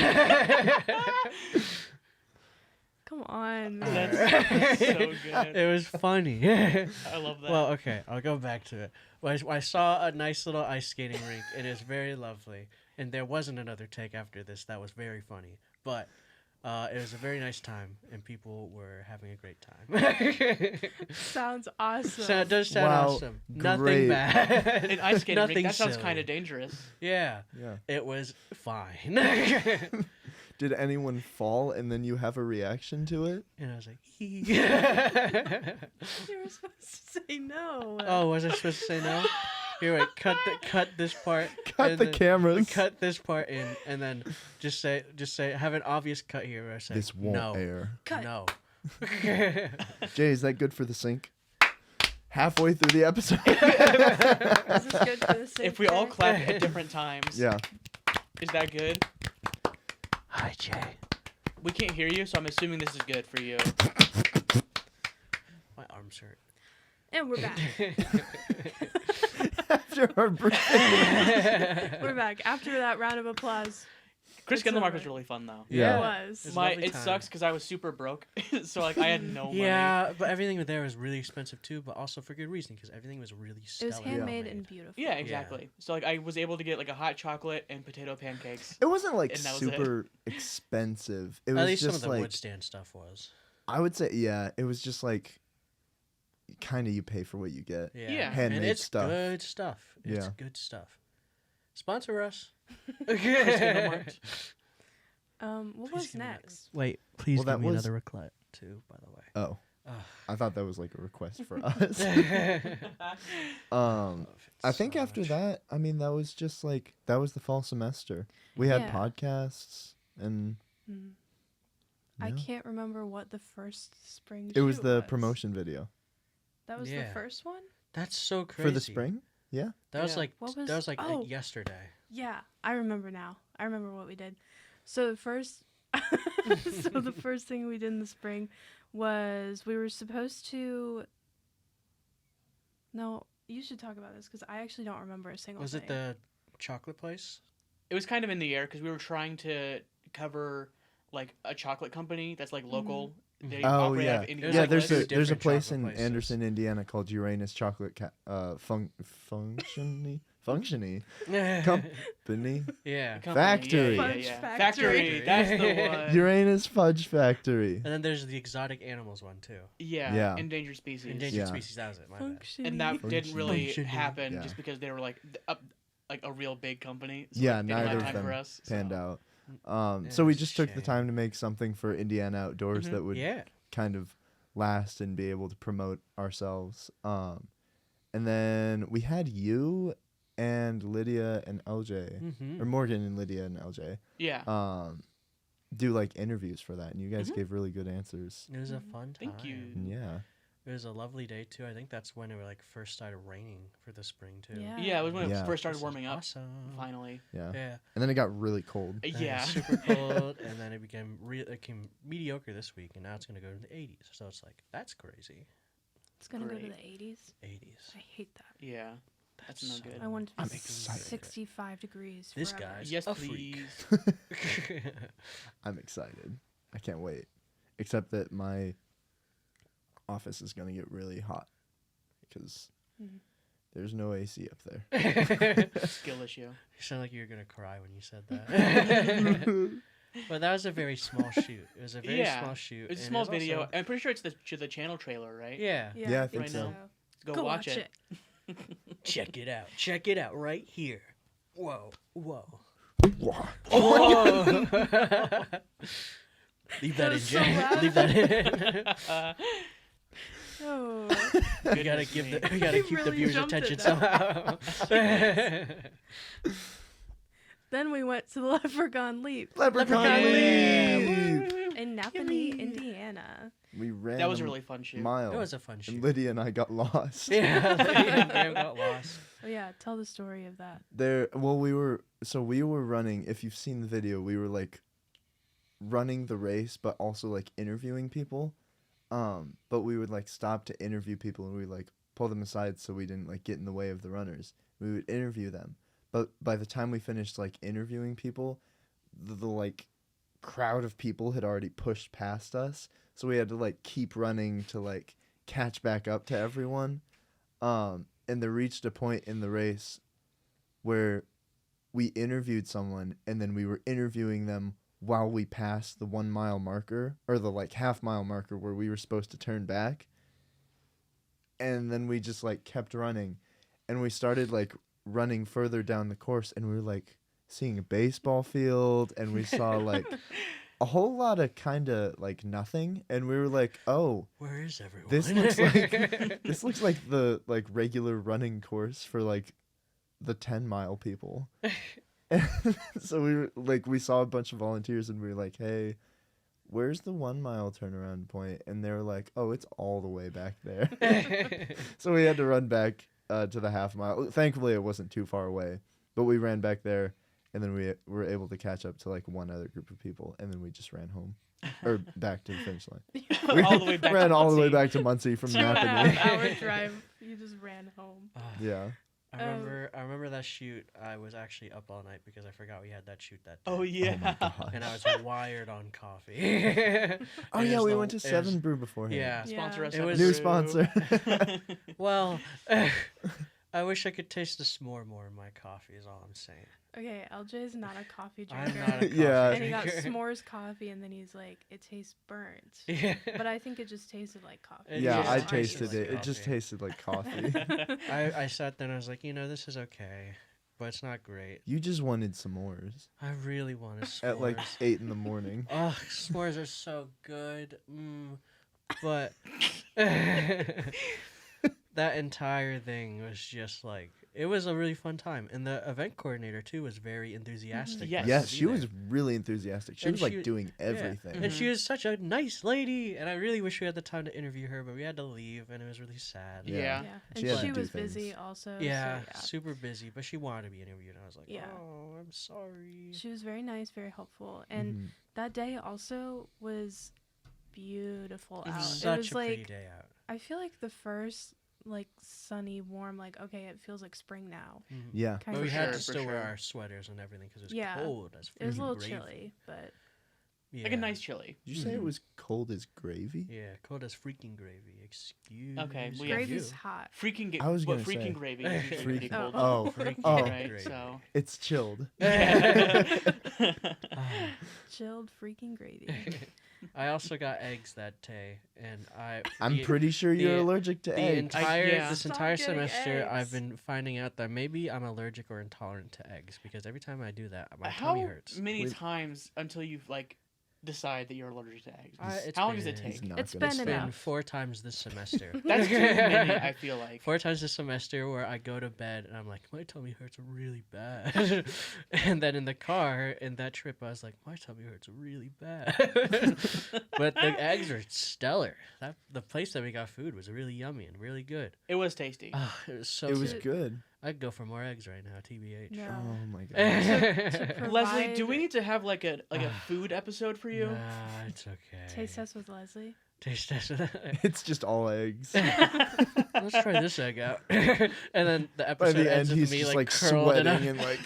Come on, All man. That's so good. It was funny. I love that. Well, okay, I'll go back to it. Well, I saw a nice little ice skating rink. It is very lovely. And there wasn't another take after this. That was very funny. But it was a very nice time, and people were having a great time. Sounds awesome. So it does sound Wow, awesome. great. Nothing bad. An ice skating rink. Nothing That sounds silly. kind of dangerous. Yeah, Yeah. it was fine. Did anyone fall and then you have a reaction to it? And I was like, hee. You were supposed to say no. Oh, was I supposed to say no? Here, wait. Cut this part. Cut and the then- cameras. Cut this part in, and then just say, have an obvious cut here. Where I say, This won't no, air. Cut. no. Jay, is that good for the sync? Halfway through the episode. Is this good for the sake If we all there? clap at different times, Yeah. is that good? Hi, Jay. We can't hear you, so I'm assuming this is good for you. My arms hurt. And we're back. After our birthday. We're back after that round of applause. Chris It's Gundelmark over. was really fun though. Yeah. It was. It's My lovely it time. sucks because I was super broke, so like I had no money. Yeah, but everything there was really expensive too, but also for good reason because everything was really It stellar. was handmade and beautiful. Yeah, exactly. So like I was able to get like a hot chocolate and potato pancakes. It wasn't like And that was super expensive. It At was least some just of the like wood stand stuff was. I would say it was just like kind of you pay for what you get. Yeah, Yeah. and Handmade it's stuff. good stuff. It's Yeah. good stuff. Sponsor us. Chris Gundelmark. What was next? Wait, please Well, that give me was- another raclette too. By the way. Oh. Ugh. I thought that was like a request for us. Love it I think so after much. that, I mean that was just like that was the fall semester. We had Yeah. podcasts and Hmm. I yeah. can't remember what the first spring. It was shoot the promotion video That was Yeah. the first one. That's so crazy. for the spring. Yeah. That was Yeah. like What that was like oh. yesterday. Yeah, I remember now. I remember what we did. So the first, so the first thing we did in the spring was we were supposed to. No, you should talk about this because I actually don't remember a single Was thing. it the chocolate place? It was kind of in the air because we were trying to cover like a chocolate company that's like local. They Oh operate out yeah. of Indiana. was Yeah, like there's two a different place chocolate in places. Anderson, Indiana called Uranus Chocolate Functiony Company Yeah. Company, Factory. Fudge Factory. Factory. That's the one. Uranus Fudge Factory. And then there's the exotic animals one too. Yeah. Yeah. Endangered species. Endangered Yeah. species. That was it. My bad. Function. And that didn't really Functioning. happen Yeah. just because they were like like a real big company. So Yeah, like, they didn't neither have of time for them us. panned so. out. Yeah, So we it's a just took the shame. time to make something for Indiana Outdoors Mhm. that would Yeah. kind of last and be able to promote ourselves. And then we had you and Lydia and LJ, Mm-hmm. or Morgan and Lydia and LJ, Yeah. do like interviews for that, and you guys Mhm. gave really good answers. It was a fun time. Thank you. And yeah, It was a lovely day too. I think that's when it like first started raining for the spring too. Yeah. Yeah, it was when Yeah. it first started This is warming up. Awesome. Finally. yeah, Yeah. and then it got really cold. Then it Yeah. was super cold, and then it became mediocre this week, and now it's gonna go to the 80s. So it's like that's crazy. It's gonna go to Great. the 80s. 80s. I hate that. Yeah. That's no good. I want it to I'm be excited. 65 degrees. This forever. guy's Yes, a freak. please. I'm excited. I can't wait. Except that my office is gonna get really hot because Mhm. there's no AC up there. Skill issue. You sound like you were gonna cry when you said that. But that was a very small shoot. It was a very Yeah. small shoot. It's a and small was video. also- I'm pretty sure it's the channel trailer, right? Yeah. Yeah, I think Right so. now. Go watch it. Check it out. Check it out right here. Whoa. Whoa. Wah. Whoa. Leave that That in, was so Jay. loud. Leave that in. Oh. we gotta give the we gotta He keep the really viewers' jumped it, attention though. somehow. Then we went to the Leprechaun Leap Leprechaun Yeah. Leap. in Napanee, Indiana. We ran. That was a a really fun shoot. mile. It was a fun And shoot. Lydia and I got lost. Yeah, Lydia and Graham got lost. Oh yeah, tell the story of that. We were running. If you've seen the video, we were like running the race, but also like interviewing people. But we would like stop to interview people, and we like pull them aside so we didn't like get in the way of the runners. We would interview them, but by the time we finished like interviewing people, the like crowd of people had already pushed past us, so we had to like keep running to like catch back up to everyone. And there reached a point in the race where we interviewed someone, and then we were interviewing them while we passed the 1 mile marker, or the like half mile marker where we were supposed to turn back. And then we just like kept running, and we started like running further down the course, and we were like seeing a baseball field, and we saw like a whole lot of kind of like nothing, and we were like, oh, Where is everyone? this looks like this looks like the like regular running course for like the 10-mile people. So we saw a bunch of volunteers and we were like, hey, where's the 1 mile turnaround point? And they were like, oh, it's all the way back there. So we had to run back to the half mile. Thankfully, it wasn't too far away, but we ran back there, and then we were able to catch up to like one other group of people, and then we just ran home. Or back to the finish line. All the way back Ran to all the way Muncie. back to Muncie from 2.5 Napanee. hour drive. You just ran home. Yeah. I remember that shoot. I was actually up all night because I forgot we had that shoot that day. Oh yeah. Oh my gosh. And I was wired on coffee. Oh It yeah, was we the- went to it was- Seven Brew beforehand. Yeah. Sponsor us. It was- New Seven Brew. sponsor. Well, I wish I could taste the s'more more in my coffee. Is all I'm saying. Okay, LJ is not a coffee I'm drinker. not a coffee Yeah. and he got drinker. s'mores coffee, and then he's like, it tastes burnt. Yeah. But I think it just tasted like coffee. It Yeah, just I tasted tasted like it. It just coffee. tasted like coffee. I sat there and I was like, this is okay, but it's not great. You just wanted s'mores I really wanted s'mores. at like 8 in the morning. Oh, s'mores are so good. But that entire thing was just like, it was a really fun time. And the event coordinator, too, was very enthusiastic. Yes. for us Yes, to be she there. was really enthusiastic. She And was like she- doing Yeah. everything. And she was such a nice lady. And I really wish we had the time to interview her, but we had to leave, and it was really sad. Yeah. Yeah. Yeah, She and had she to do was busy things. also. Yeah, so, super busy, but she wanted to be interviewed. And I was like, Yeah. oh, I'm sorry. She was very nice, very helpful, and Mhm. that day also was beautiful It out. was It Such was a pretty like day out. I feel like the first like sunny, warm, like okay, it feels like spring now. Mhm. Yeah. Kind But of. we had sure, to for still wear sure. our sweaters and everything because it was Yeah. cold as It was a freaking little gravy. chilly, but Yeah. Like a nice chili. Did you say it Mhm. was cold as gravy? Yeah, cold as freaking gravy. Excuse Okay, well, yeah. gravy's you. hot. Freaking I was but gonna freaking say. gravy is usually pretty Freaking- cold. Oh. Freaking Oh. Right, gravy. so. It's chilled. Ah. Chilled freaking gravy. I also got eggs that day, and I'm pretty sure you're allergic to the eggs. yeah. this Stop entire getting semester I've eggs. been finding out that maybe I'm allergic or intolerant to eggs because every time I do that my tummy How hurts. many Wait. times until you've like decide that you're allergic to eggs? It's How long does it been- He's take? not It's gonna been stop. Been enough. 4 times this semester. That's too many. I feel like. 4 times this semester where I go to bed and I'm like, my tummy hurts really bad. And then in the car, in that trip, I was like, my tummy hurts really bad. But the eggs are stellar. The place that we got food was really yummy and really good. It was tasty. Oh, it was so It was good. good. I'd go for more eggs right now, TBH. No. Oh my god. To Leslie, do we provide need to have like a food episode for you? Nah, it's okay. taste test with Leslie? Taste test. It's just all eggs. Let's try this egg out. And then the By episode the end, ends with he's me just like like curled in a, sweating and like,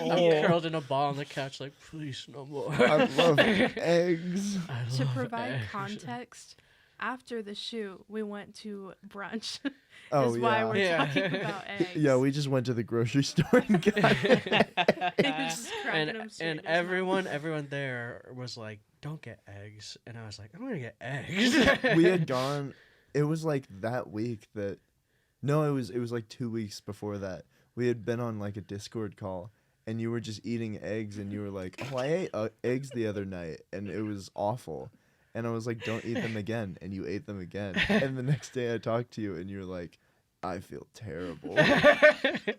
I'm curled in a ball on the couch, like, please no more. I love eggs. I To love provide eggs. context, after the shoot, we went to brunch. Oh is why yeah. we're Yeah. talking about eggs. Yeah, we just went to the grocery store and got He was just cracking and him straight and in his mouth. everyone there was like, don't get eggs, and I was like, I'm gonna get eggs. we had gone. It was like that week that. No, it was like 2 weeks before that. We had been on like a Discord call, and you were just eating eggs, and you were like, "Oh, I ate eggs the other night, and it was awful." And I was like, "Don't eat them again," and you ate them again. And the next day, I talked to you, and you were like, "I feel terrible." And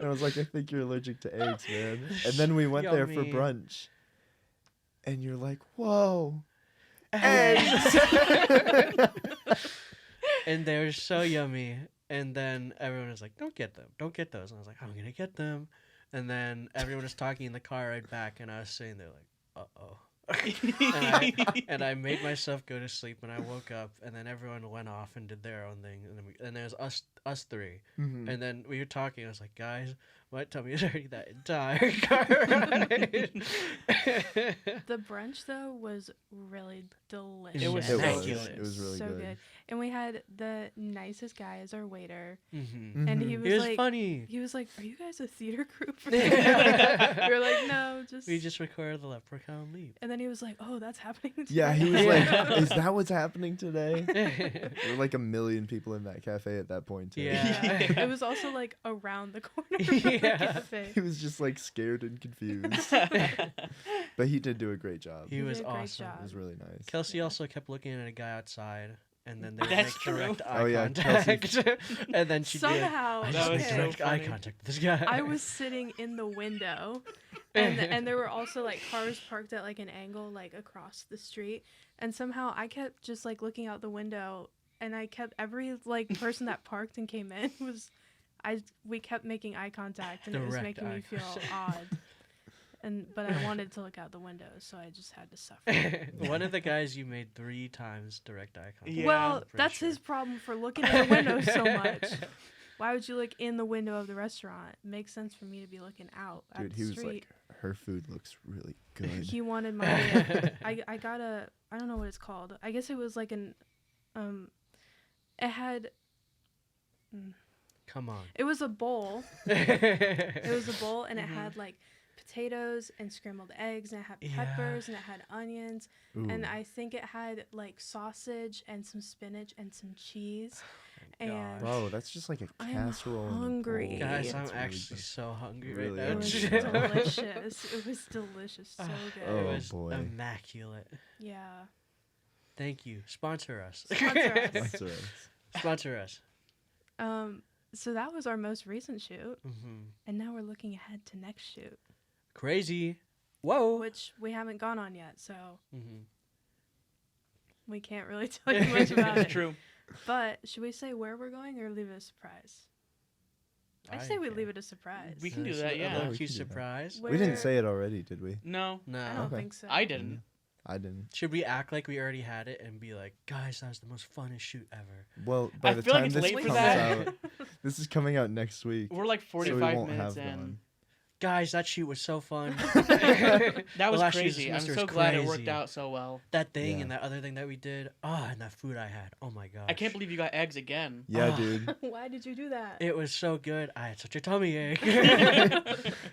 I was like, "I think you're allergic to eggs, man." And then we went there for Yummy. brunch, and you're like, "Whoa, eggs!" And they were so yummy. And then everyone was like, don't get them. Don't get those. And I was like, I'm going to get them. And then everyone was talking in the car right back. And I was sitting there like, uh-oh. and I made myself go to sleep. And I woke up. And then everyone went off and did their own thing. And there was us three. Mhm. And then we were talking. I was like, guys, my tummy is already that entire car ride. The brunch though was really delicious. It was It was. immaculate. It was really so good. And we had the nicest guy as our waiter, Mm-hmm. and Mhm. he It was was like, funny. he was like, "Are you guys a theater group?" we were like, "No, just." We just recorded the Leprechaun Leap. And then he was like, "Oh, that's happening." Today. Yeah, he was Yeah. like, "Is that what's happening today?" There were like 1 million people in that cafe at that point too. Yeah. It was also like around the corner from the Yeah. cafe. He was just like scared and confused, but he did do a great job. He He was did a great awesome. job. It was really nice. Kelsey Yeah. also kept looking at a guy outside, and then they would That's make true. direct eye Oh, yeah, contact, and then she'd be like, Somehow, I That just was made so direct eye funny. contact with this guy. I was sitting in the window, and there were also like cars parked at like an angle like across the street, and somehow I kept just like looking out the window, and I kept every like person that parked and came in we kept making eye contact, and it was Direct making me eye feel contact. odd. But I wanted to look out the window, so I just had to suffer. One of the guys you made 3 times direct eye contact. Yeah, well, I'm pretty that's sure. his problem for looking in the window so much. Why would you look in the window of the restaurant? It makes sense for me to be looking out at Dude, the he was street. like, her food looks really good. He wanted my. I got I don't know what it's called. I guess it was like an. It had. Come on. It was a bowl. It was a bowl, and it had like potatoes and scrambled eggs, and it had Yeah. peppers, and it had onions, Ooh. and I think it had like sausage and some spinach and some cheese. And Bro, that's just like a I'm casserole. in a hungry. bowl. Guys, It's I'm That's actually really so hungry Really right it now. was good. delicious. It was delicious. So good. Oh, It was boy. immaculate. Yeah. Thank you. Sponsor us. Sponsor us. That's right. Sponsor us. So that was our most recent shoot, Hmm. and now we're looking ahead to next shoot, Crazy. Whoa. which we haven't gone on yet, so Hmm. we can't really tell you much about It's it. true. But should we say where we're going or leave it a surprise? I say we leave it a surprise. We can do that, yeah. A we low-key can do that. surprise. We didn't say it already, did we? No, No. I don't Okay. think so. I didn't. I didn't. Should we act like we already had it and be like, guys, that was the most funnest shoot ever? Well, by I the feel like time it's this late comes for that. out, this is coming out next week. We're like so we 45 won't minutes have in. one. Guys, that shoot was so fun. That was last year's crazy. I'm semester so was glad it worked crazy. out so well. That thing Yeah. and that other thing that we did. Oh, and that food I had. Oh my gosh. I can't believe you got eggs again. Yeah, Ah. dude. Why did you do that? It was so good. I had such a tummy ache.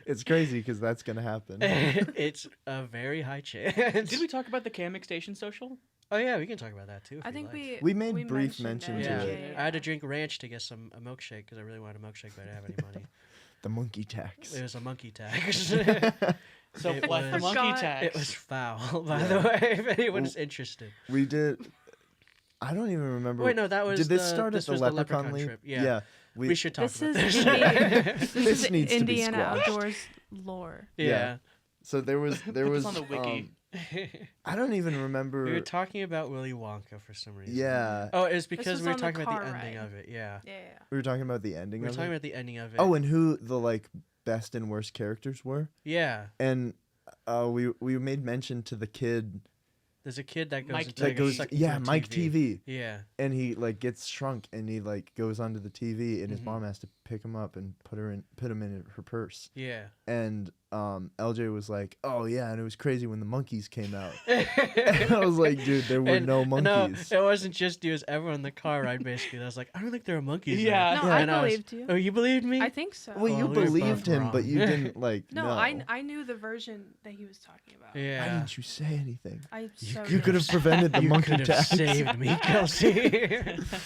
It's crazy because that's gonna happen. It's a very high chance. Did we talk about the Kamek Station social? Oh yeah, we can talk about that too. I think we We made brief mentioned mention it. to Yeah, it. I had to drink ranch to get a milkshake because I really wanted a milkshake, but I didn't have any money. The monkey tax. It was a monkey tax. So It like the was- monkey Forgot. tax. It was foul, by Yeah. the way. If anyone's interested. We did. I don't even remember. Wait, no, that was. Did this the, start this at the was Leprechaun League? trip. Yeah. We, We should talk This about is this. this This is needs to be Indiana squashed. Outdoors lore. Yeah. So there was Put this was on the wiki. I don't even remember. We were talking about Willy Wonka for some reason. Yeah, Oh, it was because was we were on the talking about the car ending ride. of it. Yeah. Yeah. we were talking about the ending We were of talking it. about the ending of it. Oh, and who the like best and worst characters were, Yeah. and we made mention to the kid There's a kid that goes Mike into that like, goes sucking yeah through a Mike TV, Yeah. and he like gets shrunk and he like goes onto the TV and his Mhm. mom has to pick him up and put him in her purse, Yeah. and LJ was like, oh yeah, and it was crazy when the monkeys came out. And I was like, dude, there were And- no monkeys. No, it wasn't just you. It was everyone in the car ride, basically. I was like, I don't think there are monkeys Yeah. No, Yeah. I And I was- believed you. there. Oh, you believed me? I think so. Well, you we were both believed him, but wrong. you didn't like. no, know. I knew the version that he was talking about. Why yeah. didn't you say anything? I You so You did. could have prevented the You monkey could have tax. saved me, Kelsey.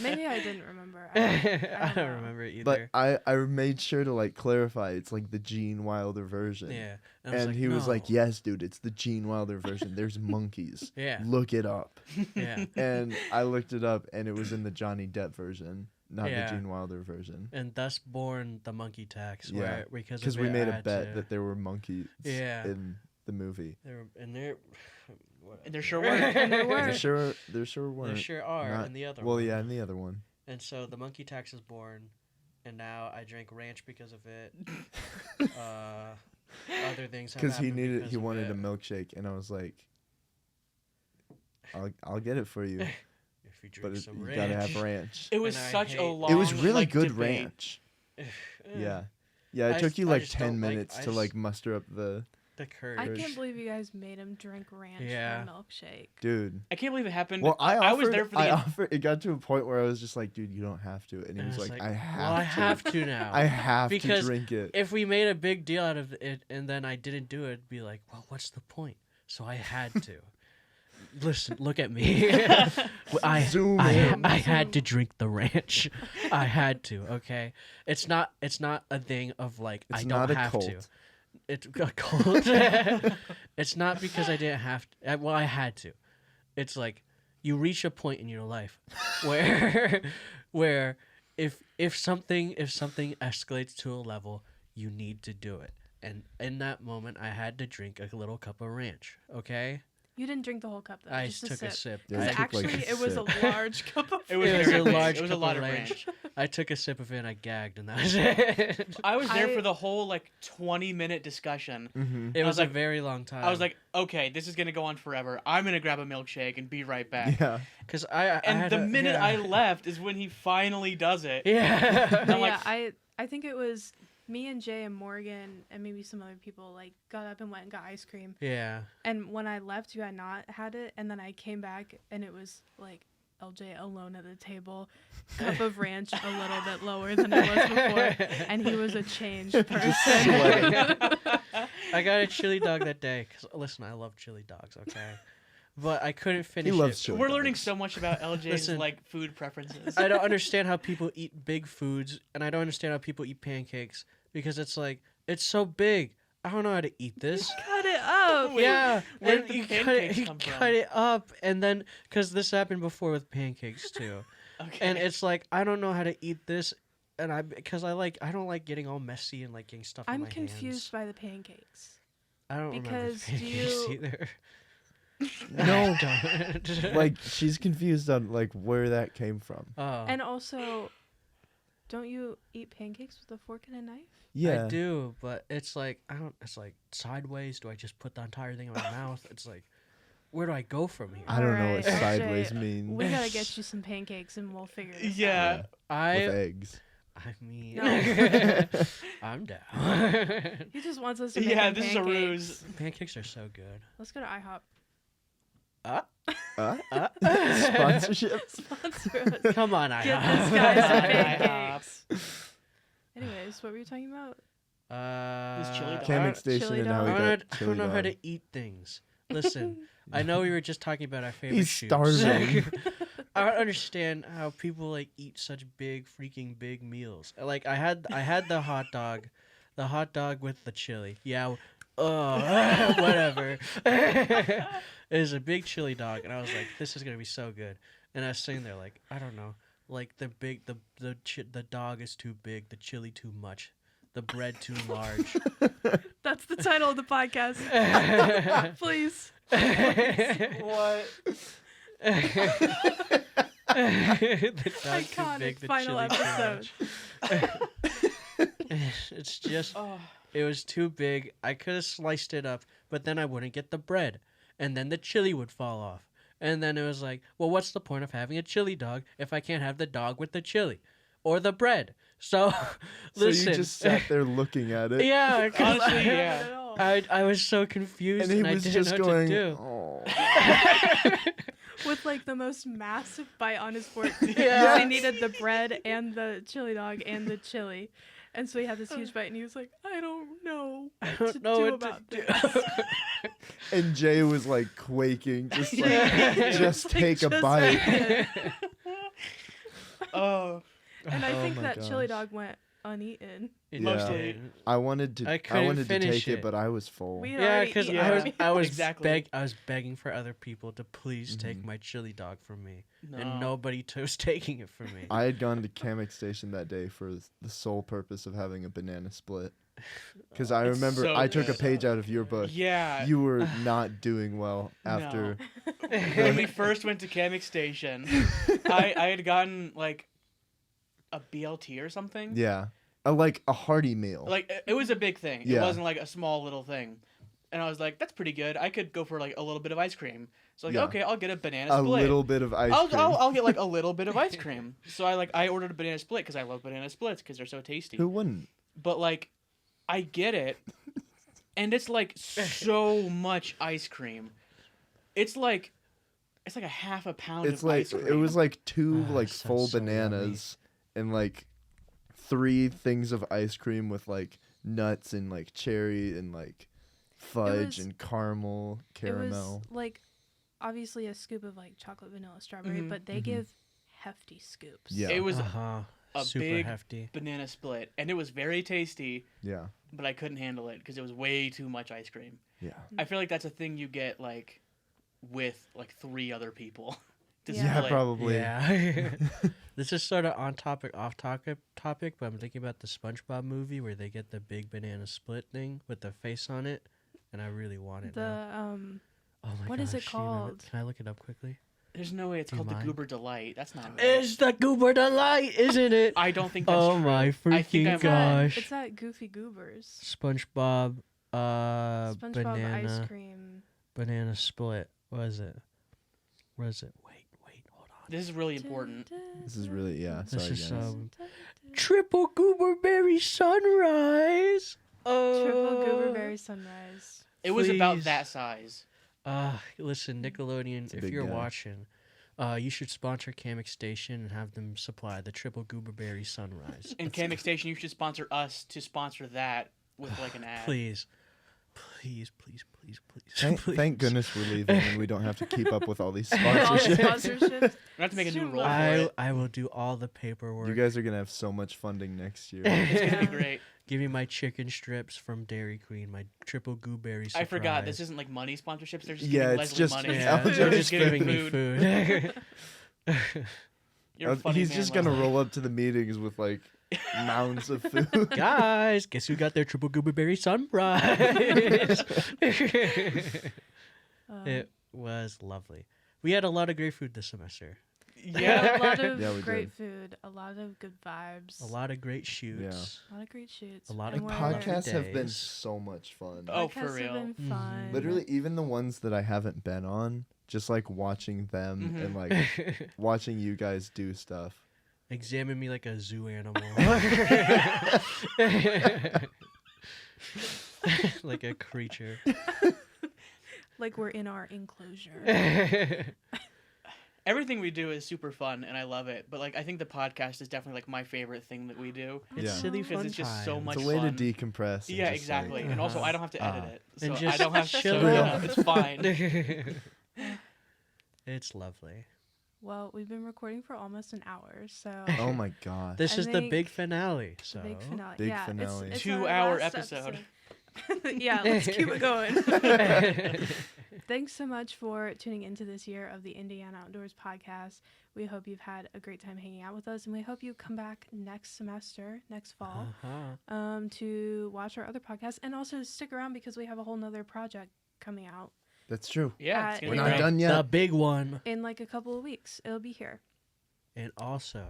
Maybe I didn't remember. I don't know. remember it But either. I made sure to like clarify it's like the Gene Wilder version. Yeah. And he was like, "No." yes, dude, it's the Gene Wilder version. There's monkeys. Yeah. Look it up. Yeah. And I looked it up and it was in the Johnny Depp version, not Yeah. the Gene Wilder version. And thus born the monkey tax. Yeah, Where, because Because of we it, made I a had bet to- that there were monkeys Yeah. in the movie. There There sure were. And there were. There sure weren't. There sure are Not- in the other Well, one. yeah, in the other one. And so the monkey tax is born, and now I drink ranch because of it. Other things have Because he happened needed, because he of wanted it. a milkshake, and I was like, I'll get it for you, If you drink but some you ranch. gotta have ranch. It was And I such a hate- long. It was really like, good debate. ranch. Eh, Yeah. Yeah, it I took just- you I like just 10 don't like- minutes I to like just- muster up the The curd. I Courage. can't believe you guys made him drink ranch Yeah. for a milkshake. dude. I can't believe it happened. Well, I was there for the. I offered. It got to a point where I was just like, dude, you don't have to, and he And was it's like, like, I have well, I to. have to now. I have Because to drink it. If we made a big deal out of it and then I didn't do it, it'd be like, well, what's the point? So I had to. Listen, look at me. Zoom in. I had to drink the ranch. I had to. Okay, it's not a thing of like It's I not don't a have cult. to. It's a cult. It's not because I didn't have to. Well, I had to. It's like you reach a point in your life where where if something escalates to a level, you need to do it. And in that moment, I had to drink a little cup of ranch. Okay. You didn't drink the whole cup though. I just took a sip. Yeah, Because I took, like, actually, a it was a sip. large cup of. It was It was a big. large It was a cup lot of of ranch. ranch. I took a sip of it and I gagged, and that was it. I was there I- for the whole like 20-minute discussion. Mm-hmm. It I was was a like- very long time. I was like, okay, this is gonna go on forever. I'm gonna grab a milkshake and be right back. Yeah. because I And had the a- minute yeah. I left is when he finally does it. yeah. But I'm like- yeah, I think it was me and Jay and Morgan and maybe some other people like got up and went and got ice cream. Yeah. And when I left, you had not had it, and then I came back and it was like LJ alone at the table, cup of ranch a little bit lower than it was before, and he was a changed person. sweating. I got a chili dog that day. Cause listen, I love chili dogs. Okay, but I couldn't finish loves it. chili. We're learning so much about LJ's Listen. like food preferences. I don't understand how people eat big foods, and I don't understand how people eat pancakes because it's like it's so big. I don't know how to eat this. Cut it up. Wait, Yeah, where and did the you cut it, pancakes you come from? cut it up, and then because this happened before with pancakes too, Okay. and it's like I don't know how to eat this, and I don't like getting all messy and like getting stuff. in I'm my confused hands. by the pancakes. I don't remember because the do pancakes you- either. No. I don't. Like, she's confused on like where that came from. Oh. And also, don't you eat pancakes with a fork and a knife? Yeah. I do, but it's like I don't. It's like sideways. Do I just put the entire thing in my mouth? It's like, where do I go from here? I don't know what Alright, sideways Jay, means. We gotta get you some pancakes and we'll figure this Yeah. out. With I eggs. mean, No. I'm down. He just wants us to make Yeah, him this is a pancakes. ruse. Pancakes are so good. Let's go to IHOP. Sponsorship. Sponsor us. Come on, Get I. this guy some IHOP. pancakes. Anyways, what were you talking about? This chili dog. Kamek Chili Station and how dog. we I got don't chili know how dog. to eat things. Listen, I know we were just talking about our favorite He's shoes. starving. I don't understand how people like eat such freaking big meals. Like I had the hot dog with the chili. Yeah, whatever. It was a big chili dog, and I was like, this is gonna be so good. And I was sitting there like, I don't know, like the dog is too big, the chili too much, the bread too large. That's the title of the podcast. Please. What? The dog too Iconic big, the final chili too episode. much. It's just, Oh. it was too big. I could have sliced it up, but then I wouldn't get the bread, and then the chili would fall off. And then it was like, well, what's the point of having a chili dog if I can't have the dog with the chili or the bread? So, So listen. you just sat there looking at it. Yeah, 'cause Honestly, Not yeah. at all. I was so confused And he and I was didn't just know going, what to do. oh. With like the most massive bite on his fork. Yeah. He needed the bread and the chili dog and the chili. And so he had this huge bite and he was like, I don't know I what don't to know do what about to do. this. And Jay was like quaking, just like, Yeah. just Like, take a just bite. eat it. Oh. And I Oh think my that chili gosh. dog went uneaten. It Mostly. didn't. I wanted to. I I, couldn't wanted to finish take it, it. but I was full. We had Yeah, already because eaten Yeah. it. I was Exactly. begging for other people to please take my chili dog from me, No. and nobody was taking it from me. I had gone to Kamek Station that day for the sole purpose of having a banana split. Because I It's remember so I took a good. page out of your book. Yeah. You were not doing well after. When we first went to Kamek Station, I had gotten like a BLT or something. Yeah. Like a hearty meal. Like it was a big thing. It Yeah. wasn't like a small little thing. And I was like, that's pretty good. I could go for like a little bit of ice cream. So like, Yeah. okay, I'll get a banana a split. little bit of ice I'll, cream. I'll get like a little bit of ice cream. So I ordered a banana split because I love banana splits because they're so tasty. Who wouldn't? But like, I get it, and it's like so much ice cream. It's like a half a pound It's of like ice cream. it was like two Ah, like sounds full so bananas and like 3 things of ice cream with like nuts and like cherry and like fudge was- and caramel, caramel. It was like obviously a scoop of like chocolate, vanilla, strawberry, Mhm. but they give hefty scoops. Yeah. It was Uh-huh. a Super big hefty. banana split, and it was very tasty. Yeah. But I couldn't handle it because it was way too much ice cream. Yeah. I feel like that's a thing you get like with like 3 other people. to Yeah. split. Yeah, probably. Yeah. This is sort of on topic, off topic, but I'm thinking about the SpongeBob movie where they get the big banana split thing with the face on it, and I really want it now. Oh my what gosh, is it you remember- called? Can I look it up quickly? There's no way it's Do you called the mind? Goober Delight. That's not right. It's the Goober Delight, isn't it? I don't think that's Oh true. my I think freaking I'm gosh. It's at Goofy Goobers. SpongeBob, SpongeBob banana, ice cream. banana split. What is it? What is it? Wait, hold on. This is really important. This is really, yeah, This sorry, is guys. Triple Gooberberry Sunrise. Oh. Triple Gooberberry Sunrise. It was about Please. that size. Listen, Nickelodeon, It's a if big you're guy. watching, you should sponsor Kamek Station and have them supply the Triple Gooberberry Sunrise. And Kamek Station, you should sponsor us to sponsor that with like an ad. Please. Thank goodness we're leaving and we don't have to keep up with all these All the sponsorships. sponsorships. We have to make a new Too role for much. it. I will do all the paperwork. You guys are gonna have so much funding next year. It's gonna be great. Give me my chicken strips from Dairy Queen, my Triple Gooberry Surprise. I forgot. This isn't like money sponsorships. They're just Yeah, giving it's Leslie just- money. Yeah, They're they're just just giving me food. food. You're a funny He's man, just gonna Leslie. roll up to the meetings with like mounds of food. Guys, guess who got their Triple Gooberberry Sunrise? It was lovely. We had a lot of great food this semester. Yeah. A lot of Yeah, we great did. food. A lot of good vibes. A lot of great shoots. A lot of great shoots. A lot and of we're- Podcasts have been days. so much fun. Oh, podcasts for have real. been fun. Literally, even the ones that I haven't been on, just like watching them Mhm. and like watching you guys do stuff. Examine me like a zoo animal. Like a creature. Like we're in our enclosure. Everything we do is super fun, and I love it. But like, I think the podcast is definitely like my favorite thing that we do. It's Yeah. silly Because fun it's just so time. much It's a way fun. to decompress. and Yeah, just, exactly. Like, And also, I don't have to edit it, so And I just don't have to. chill So, out. it's fine. It's lovely. Well, we've been recording for almost an hour, so oh my god. This I is the think big finale. So big finale. Big yeah, finale. It's 2 our hour last episode. Yeah, let's keep it going. Thanks so much for tuning into this year of the Indiana Outdoors podcast. We hope you've had a great time hanging out with us, and we hope you come back next semester, next fall, to watch our other podcasts, and also stick around because we have a whole nother project coming out That's true. Yeah, it's Uh, gonna We're be not great. done The yet. big one. in like a couple of weeks. It'll be here. And also,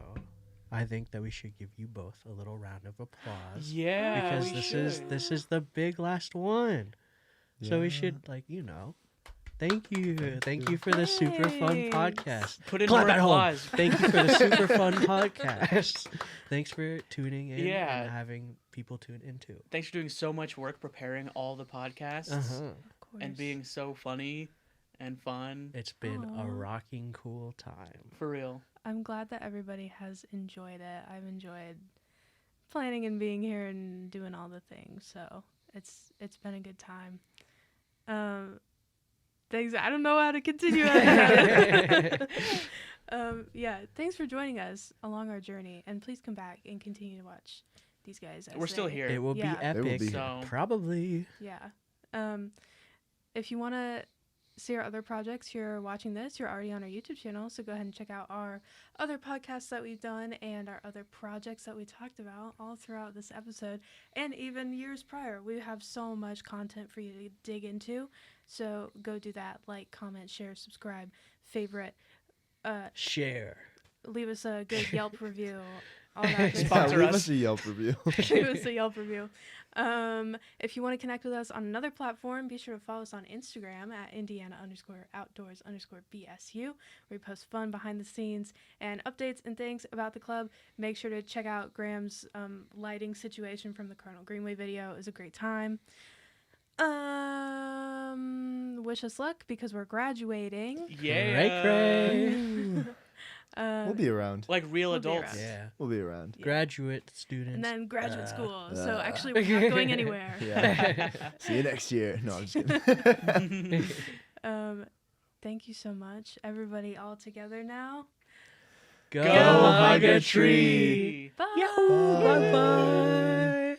I think that we should give you both a little round of applause. Yeah, Because we this is the big last one. So we Yeah. should thank you for the super fun Thanks. podcast. Put in Clap more at home. applause. Thank you for the super fun podcast. Thanks for tuning in Yeah. and having people tune into. Thanks for doing so much work preparing all the podcasts Of course. and being so funny and fun. It's been Aw. a rocking cool time. For real. I'm glad that everybody has enjoyed it. I've enjoyed planning and being here and doing all the things. So it's been a good time. Thanks. I don't know how to continue. Yeah. Thanks for joining us along our journey, and please come back and continue to watch these guys. as We're still they- here. It will Yeah. be It will epic. be. So- Probably. Yeah. If you want to see our other projects, you're watching this, you're already on our YouTube channel. So go ahead and check out our other podcasts that we've done and our other projects that we talked about all throughout this episode. And even years prior, we have so much content for you to dig into. So go do that. Like, comment, share, subscribe, favorite, Share. leave us a good Yelp review. All that good Yeah, Sponsor leave us. us a Yelp review. Give us a Yelp review. If you want to connect with us on another platform, be sure to follow us on Instagram at Indiana_outdoors_BSU, where we post fun behind the scenes and updates and things about the club. Make sure to check out Graham's lighting situation from the Colonel Greenway video. It was a great time. Wish us luck because we're graduating. Yeah. Cray. We'll be around. Like real We'll be adults. around. Yeah. We'll be around. Yeah. Graduate students. And then graduate school. So uh. actually, we're not going anywhere. Yeah. See you next year. No, I'm just kidding. Thank you so much, everybody, all together now. Go, Go hug hug a a tree. tree. Bye. Yahoo! Bye bye.